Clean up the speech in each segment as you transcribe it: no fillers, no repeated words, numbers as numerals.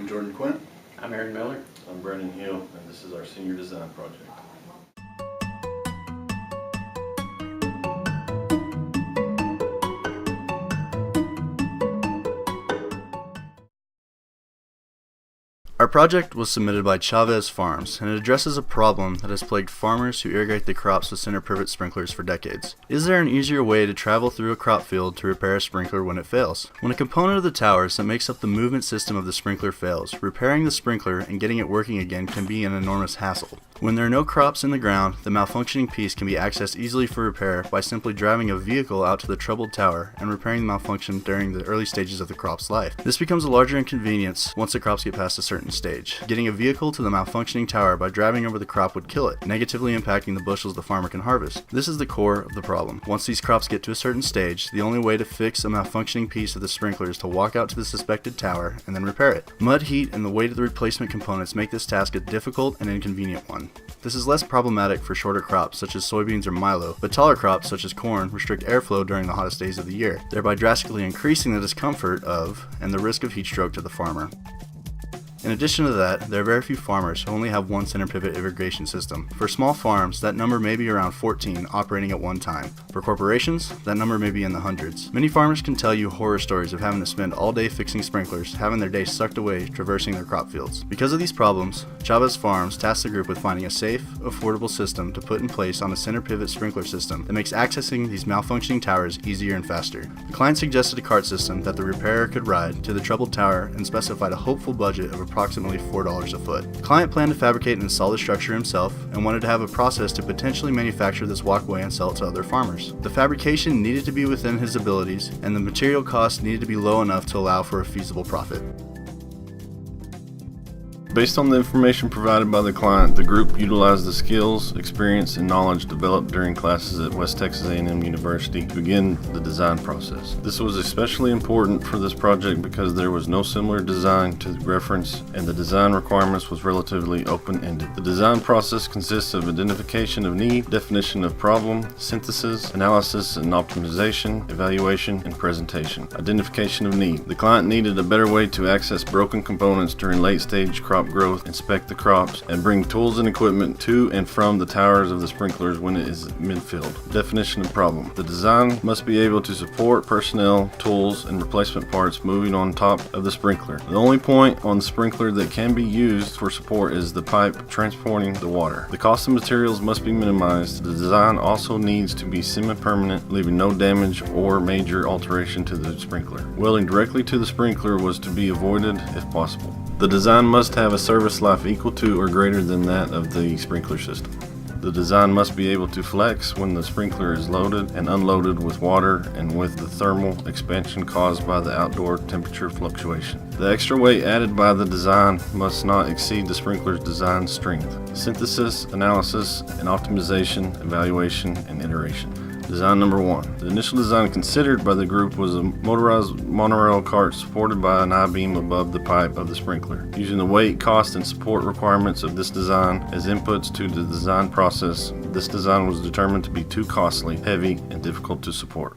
I'm Jordan Quint. I'm Aaron Miller. I'm Brandon Hill, and this is our senior design project. Our project was submitted by Chavez Farms, and it addresses a problem that has plagued farmers who irrigate the crops with center pivot sprinklers for decades. Is there an easier way to travel through a crop field to repair a sprinkler when it fails? When a component of the towers that makes up the movement system of the sprinkler fails, repairing the sprinkler and getting it working again can be an enormous hassle. When there are no crops in the ground, the malfunctioning piece can be accessed easily for repair by simply driving a vehicle out to the troubled tower and repairing the malfunction during the early stages of the crop's life. This becomes a larger inconvenience once the crops get past a certain stage. Getting a vehicle to the malfunctioning tower by driving over the crop would kill it, negatively impacting the bushels the farmer can harvest. This is the core of the problem. Once these crops get to a certain stage, the only way to fix a malfunctioning piece of the sprinkler is to walk out to the suspected tower and then repair it. Mud, heat, and the weight of the replacement components make this task a difficult and inconvenient one. This is less problematic for shorter crops such as soybeans or milo, but taller crops such as corn restrict airflow during the hottest days of the year, thereby drastically increasing the discomfort of and the risk of heat stroke to the farmer. In addition to that, there are very few farmers who only have one center pivot irrigation system. For small farms, that number may be around 14 operating at one time. For corporations, that number may be in the hundreds. Many farmers can tell you horror stories of having to spend all day fixing sprinklers, having their day sucked away traversing their crop fields. Because of these problems, Chavez Farms tasked the group with finding a safe, affordable system to put in place on a center pivot sprinkler system that makes accessing these malfunctioning towers easier and faster. The client suggested a cart system that the repairer could ride to the troubled tower and specified a hopeful budget of approximately $4 a foot. The client planned to fabricate and install the structure himself and wanted to have a process to potentially manufacture this walkway and sell it to other farmers. The fabrication needed to be within his abilities, and the material cost needed to be low enough to allow for a feasible profit. Based on the information provided by the client, the group utilized the skills, experience, and knowledge developed during classes at West Texas A&M University to begin the design process. This was especially important for this project because there was no similar design to reference, and the design requirements was relatively open-ended. The design process consists of identification of need, definition of problem, synthesis, analysis and optimization, evaluation, and presentation. Identification of need. The client needed a better way to access broken components during late-stage crop growth, inspect the crops, and bring tools and equipment to and from the towers of the sprinklers when it is midfield. Definition of problem. The design must be able to support personnel, tools, and replacement parts moving on top of the sprinkler. The only point on the sprinkler that can be used for support is the pipe transporting the water. The cost of materials must be minimized. The design also needs to be semi-permanent, leaving no damage or major alteration to the sprinkler. Welding directly to the sprinkler was to be avoided if possible. The design must have a service life equal to or greater than that of the sprinkler system. The design must be able to flex when the sprinkler is loaded and unloaded with water and with the thermal expansion caused by the outdoor temperature fluctuation. The extra weight added by the design must not exceed the sprinkler's design strength. Synthesis, analysis, and optimization, evaluation, and iteration. Design number 1. The initial design considered by the group was a motorized monorail cart supported by an I-beam above the pipe of the sprinkler. Using the weight, cost, and support requirements of this design as inputs to the design process, this design was determined to be too costly, heavy, and difficult to support.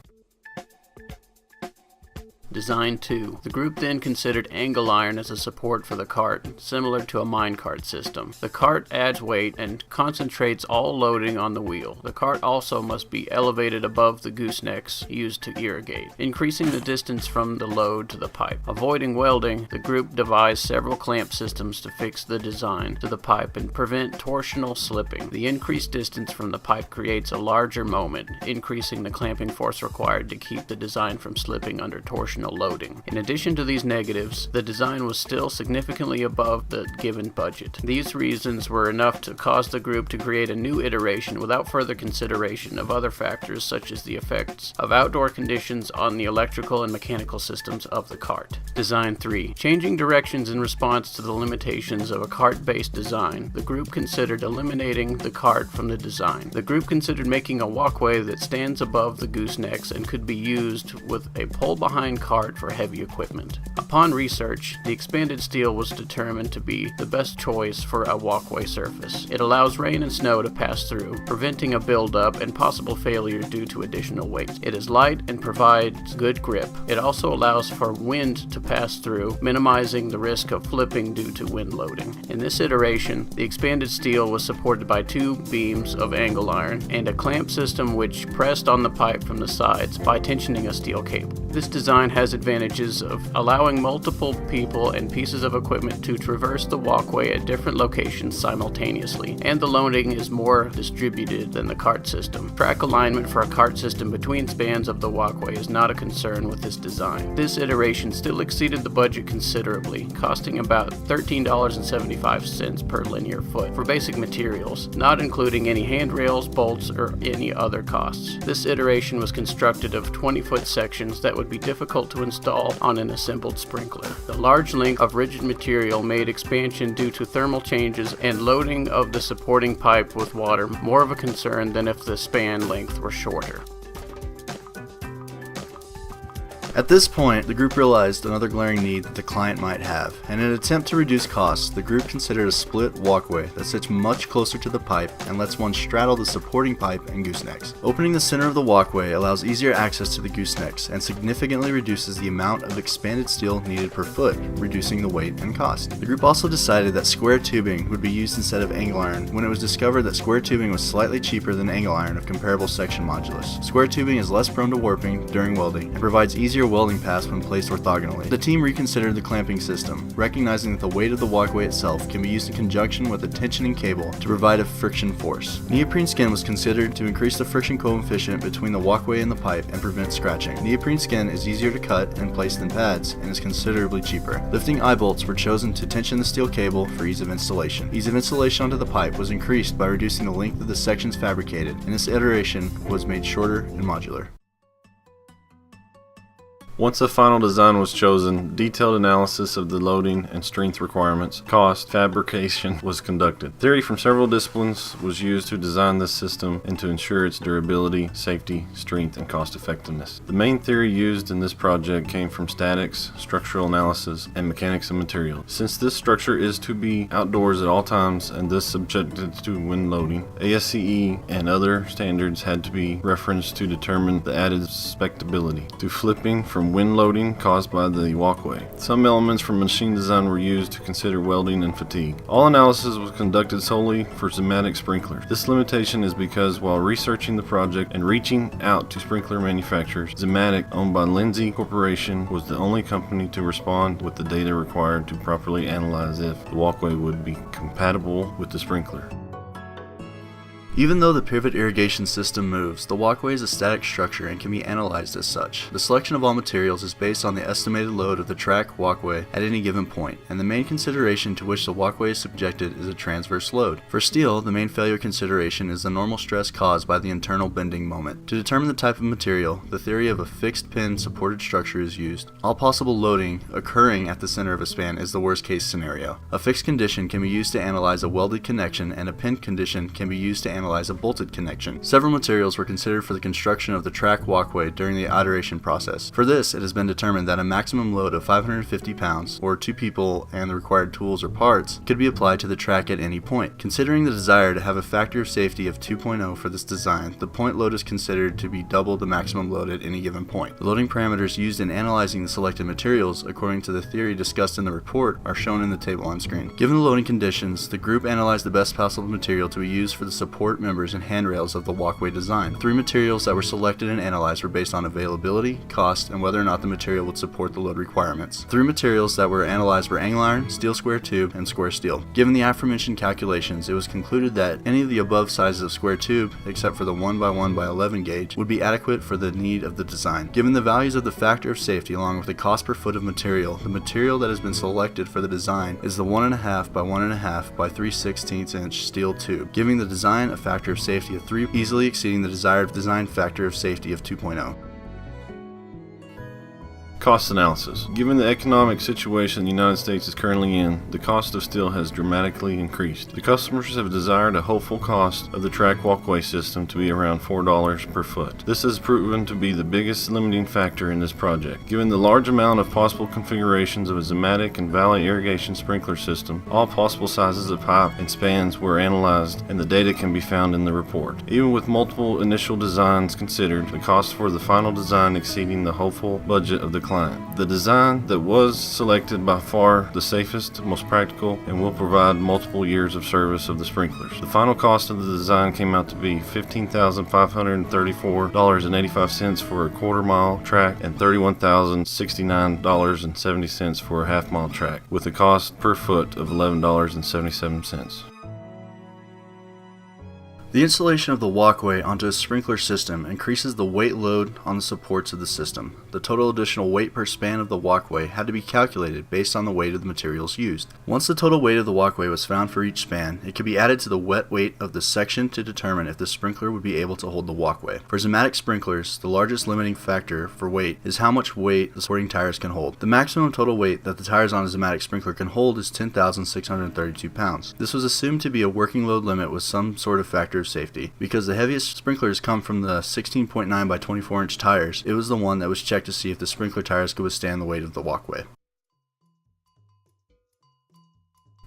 Design 2. The group then considered angle iron as a support for the cart, similar to a minecart system. The cart adds weight and concentrates all loading on the wheel. The cart also must be elevated above the goosenecks used to irrigate, increasing the distance from the load to the pipe. Avoiding welding, the group devised several clamp systems to fix the design to the pipe and prevent torsional slipping. The increased distance from the pipe creates a larger moment, increasing the clamping force required to keep the design from slipping under torsional loading. In addition to these negatives, the design was still significantly above the given budget. These reasons were enough to cause the group to create a new iteration without further consideration of other factors such as the effects of outdoor conditions on the electrical and mechanical systems of the cart. Design 3. Changing directions in response to the limitations of a cart-based design, the group considered eliminating the cart from the design. The group considered making a walkway that stands above the goosenecks and could be used with a pull-behind cart cart for heavy equipment. Upon research, the expanded steel was determined to be the best choice for a walkway surface. It allows rain and snow to pass through, preventing a buildup and possible failure due to additional weight. It is light and provides good grip. It also allows for wind to pass through, minimizing the risk of flipping due to wind loading. In this iteration, the expanded steel was supported by 2 beams of angle iron and a clamp system which pressed on the pipe from the sides by tensioning a steel cable. This design has advantages of allowing multiple people and pieces of equipment to traverse the walkway at different locations simultaneously, and the loading is more distributed than the cart system. Track alignment for a cart system between spans of the walkway is not a concern with this design. This iteration still exceeded the budget considerably, costing about $13.75 per linear foot for basic materials, not including any handrails, bolts, or any other costs. This iteration was constructed of 20-foot sections that would be difficult to install on an assembled sprinkler. The large length of rigid material made expansion due to thermal changes and loading of the supporting pipe with water more of a concern than if the span length were shorter. At this point, the group realized another glaring need that the client might have, and in an attempt to reduce costs, the group considered a split walkway that sits much closer to the pipe and lets one straddle the supporting pipe and goosenecks. Opening the center of the walkway allows easier access to the goosenecks and significantly reduces the amount of expanded steel needed per foot, reducing the weight and cost. The group also decided that square tubing would be used instead of angle iron when it was discovered that square tubing was slightly cheaper than angle iron of comparable section modulus. Square tubing is less prone to warping during welding and provides easier welding paths when placed orthogonally. The team reconsidered the clamping system, recognizing that the weight of the walkway itself can be used in conjunction with a tensioning cable to provide a friction force. Neoprene skin was considered to increase the friction coefficient between the walkway and the pipe and prevent scratching. Neoprene skin is easier to cut and place than pads and is considerably cheaper. Lifting eye bolts were chosen to tension the steel cable for ease of installation. Ease of installation onto the pipe was increased by reducing the length of the sections fabricated, and this iteration was made shorter and modular. Once a final design was chosen, detailed analysis of the loading and strength requirements, cost, fabrication was conducted. Theory from several disciplines was used to design this system and to ensure its durability, safety, strength, and cost effectiveness. The main theory used in this project came from statics, structural analysis, and mechanics of materials. Since this structure is to be outdoors at all times and thus subjected to wind loading, ASCE and other standards had to be referenced to determine the added susceptibility to flipping from wind loading caused by the walkway. Some elements from machine design were used to consider welding and fatigue. All analysis was conducted solely for Zematic sprinklers. This limitation is because while researching the project and reaching out to sprinkler manufacturers, Zematic, owned by Lindsay Corporation, was the only company to respond with the data required to properly analyze if the walkway would be compatible with the sprinkler. Even though the pivot irrigation system moves, the walkway is a static structure and can be analyzed as such. The selection of all materials is based on the estimated load of the track walkway at any given point, and the main consideration to which the walkway is subjected is a transverse load. For steel, the main failure consideration is the normal stress caused by the internal bending moment. To determine the type of material, the theory of a fixed pin supported structure is used. All possible loading occurring at the center of a span is the worst case scenario. A fixed condition can be used to analyze a welded connection, and a pinned condition can be used to analyze a bolted connection. Several materials were considered for the construction of the track walkway during the iteration process. For this, it has been determined that a maximum load of 550 pounds, or 2 people and the required tools or parts, could be applied to the track at any point. Considering the desire to have a factor of safety of 2.0 for this design, the point load is considered to be double the maximum load at any given point. The loading parameters used in analyzing the selected materials, according to the theory discussed in the report, are shown in the table on screen. Given the loading conditions, the group analyzed the best possible material to be used for the support members and handrails of the walkway design. 3 materials that were selected and analyzed were based on availability, cost, and whether or not the material would support the load requirements. 3 materials that were analyzed were angle iron, steel square tube, and square steel. Given the aforementioned calculations, it was concluded that any of the above sizes of square tube, except for the 1x1x11 gauge, would be adequate for the need of the design. Given the values of the factor of safety along with the cost per foot of material, the material that has been selected for the design is the 1.5x1.5x3/16 inch steel tube, giving the design a factor of safety of 3, easily exceeding the desired design factor of safety of 2.0. Cost analysis. Given the economic situation the United States is currently in, the cost of steel has dramatically increased. The customers have desired a hopeful cost of the track walkway system to be around $4 per foot. This has proven to be the biggest limiting factor in this project. Given the large amount of possible configurations of a Zimmatic and Valley irrigation sprinkler system, all possible sizes of pipe and spans were analyzed and the data can be found in the report. Even with multiple initial designs considered, the cost for the final design exceeding the hopeful budget of the client. The design that was selected by far the safest, most practical, and will provide multiple years of service of the sprinklers. The final cost of the design came out to be $15,534.85 for a quarter-mile track and $31,069.70 for a half-mile track, with a cost per foot of $11.77. The installation of the walkway onto a sprinkler system increases the weight load on the supports of the system. The total additional weight per span of the walkway had to be calculated based on the weight of the materials used. Once the total weight of the walkway was found for each span, it could be added to the wet weight of the section to determine if the sprinkler would be able to hold the walkway. For Zimmatic sprinklers, the largest limiting factor for weight is how much weight the supporting tires can hold. The maximum total weight that the tires on a Zimmatic sprinkler can hold is 10,632 pounds. This was assumed to be a working load limit with some sort of factor of safety. Because the heaviest sprinklers come from the 16.9 by 24 inch tires, it was the one that was checked to see if the sprinkler tires could withstand the weight of the walkway.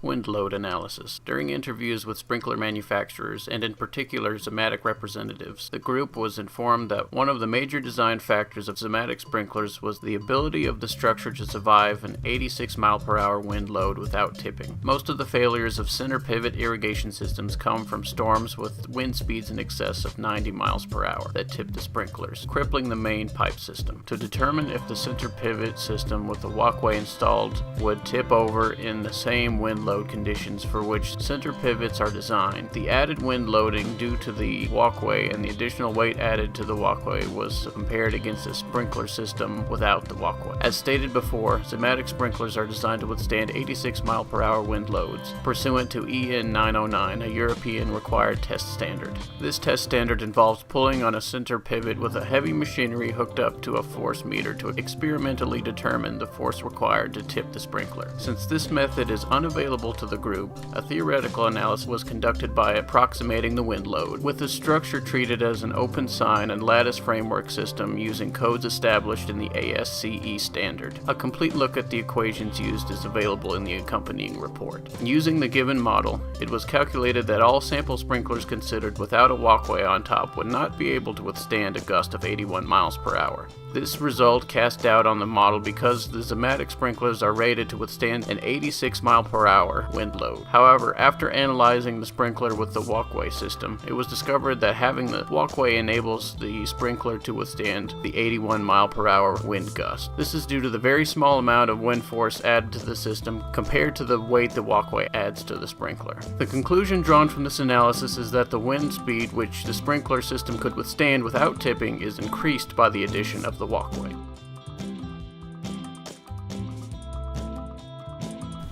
Wind load analysis. During interviews with sprinkler manufacturers, and in particular Zimmatic representatives, the group was informed that one of the major design factors of Zimmatic sprinklers was the ability of the structure to survive an 86 mile/hour wind load without tipping. Most of the failures of center pivot irrigation systems come from storms with wind speeds in excess of 90 miles per hour that tip the sprinklers, crippling the main pipe system. To determine if the center pivot system with the walkway installed would tip over in the same wind load conditions for which center pivots are designed, the added wind loading due to the walkway and the additional weight added to the walkway was compared against a sprinkler system without the walkway. As stated before, Zimmatic sprinklers are designed to withstand 86 mile/hour wind loads, pursuant to EN 909, a European required test standard. This test standard involves pulling on a center pivot with a heavy machinery hooked up to a force meter to experimentally determine the force required to tip the sprinkler. Since this method is unavailable to the group, a theoretical analysis was conducted by approximating the wind load, with the structure treated as an open sign and lattice framework system using codes established in the ASCE standard. A complete look at the equations used is available in the accompanying report. Using the given model, it was calculated that all sample sprinklers considered without a walkway on top would not be able to withstand a gust of 81 miles per hour. This result cast doubt on the model because the Zimmatic sprinklers are rated to withstand an 86 mile/hour wind load. However, after analyzing the sprinkler with the walkway system, it was discovered that having the walkway enables the sprinkler to withstand the 81 mile/hour wind gust. This is due to the very small amount of wind force added to the system compared to the weight the walkway adds to the sprinkler. The conclusion drawn from this analysis is that the wind speed which the sprinkler system could withstand without tipping is increased by the addition of the walkway.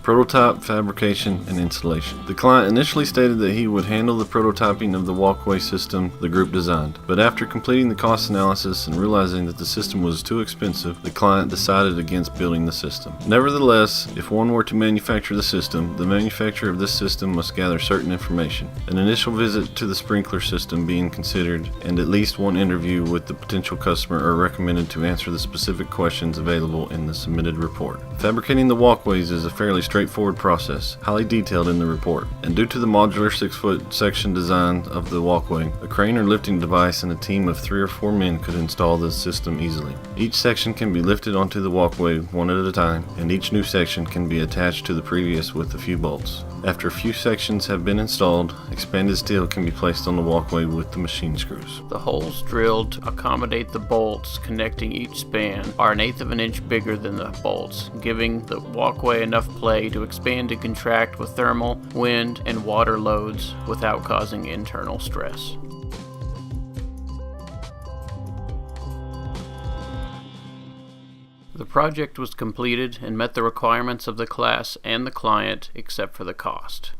Prototype, fabrication, and installation. The client initially stated that he would handle the prototyping of the walkway system the group designed, but after completing the cost analysis and realizing that the system was too expensive, the client decided against building the system. Nevertheless, if one were to manufacture the system, the manufacturer of this system must gather certain information, an initial visit to the sprinkler system being considered, and at least one interview with the potential customer are recommended to answer the specific questions available in the submitted report. Fabricating the walkways is a fairly straightforward process, highly detailed in the report, and due to the modular 6-foot section design of the walkway, a crane or lifting device and a team of 3 or 4 men could install the system easily. Each section can be lifted onto the walkway one at a time, and each new section can be attached to the previous with a few bolts. After a few sections have been installed, expanded steel can be placed on the walkway with the machine screws. The holes drilled to accommodate the bolts connecting each span are 1/8 of an inch bigger than the bolts, giving the walkway enough play to expand and contract with thermal, wind, and water loads without causing internal stress. The project was completed and met the requirements of the class and the client except for the cost.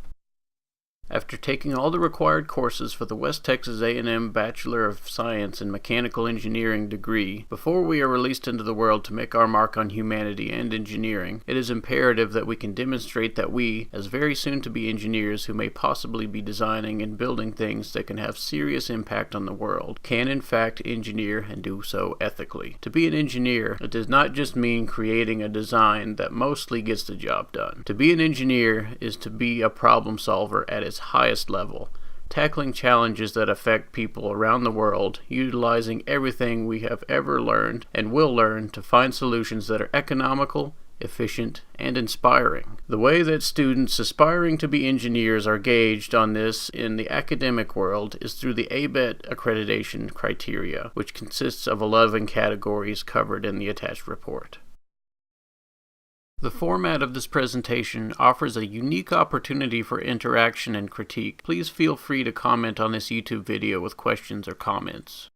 After taking all the required courses for the West Texas A&M Bachelor of Science in Mechanical Engineering degree, before we are released into the world to make our mark on humanity and engineering, it is imperative that we can demonstrate that we, as very soon-to-be engineers who may possibly be designing and building things that can have serious impact on the world, can in fact engineer and do so ethically. To be an engineer, it does not just mean creating a design that mostly gets the job done. To be an engineer is to be a problem solver at its highest level, tackling challenges that affect people around the world, utilizing everything we have ever learned and will learn to find solutions that are economical, efficient, and inspiring. The way that students aspiring to be engineers are gauged on this in the academic world is through the ABET accreditation criteria, which consists of 11 categories covered in the attached report. The format of this presentation offers a unique opportunity for interaction and critique. Please feel free to comment on this YouTube video with questions or comments.